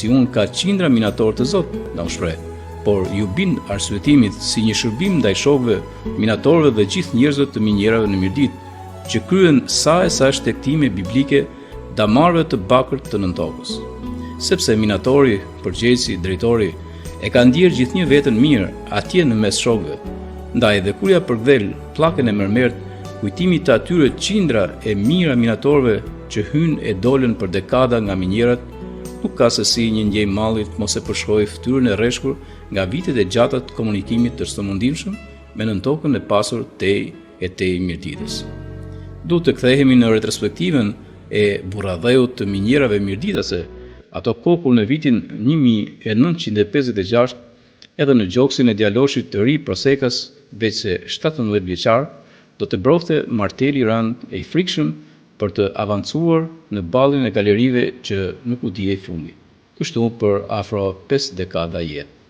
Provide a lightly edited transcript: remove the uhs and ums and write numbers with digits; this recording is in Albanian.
si unë ka qindra minatorë të Zot, nga u shpreh, por ju bind arsyetimit si një shërbim ndaj shokëve, minatorëve dhe gjithë njerëzve të minjerave në Mirdit, që kryen sa e sa shtektime biblike damarëve të bakërt të nëntokës. Sepse minatori, përgjegjësi, drejtori e ka ndjerë gjithnjë veten mirë atje në mes shokëve, ndaj dhe kur ja përkdhel pllakën e mërmert, kujtimi të atyre qindra e mira minatorëve që hyn e dolën për dekada nga minjerat, nuk ka se si një ndjej mallit mos e përshkruaj fytyrën e rreshkur nga vitet e gjata të komunikimit të sëmundimshëm me nëntokën e pasur tej Mirditës. Duhet të kthehemi në retrospektivën e burradheut të minjerave mirditase, ato kokull në vitin 1956, edhe në gjoksin e djaloshit të ri Prosekas, veç se 17 vjeçar, do të brofte marteli rand e i frikshëm për të avancuar në ballin e galerive që nuk u dihej fundi. Kështu për afro 5 dekada jetë.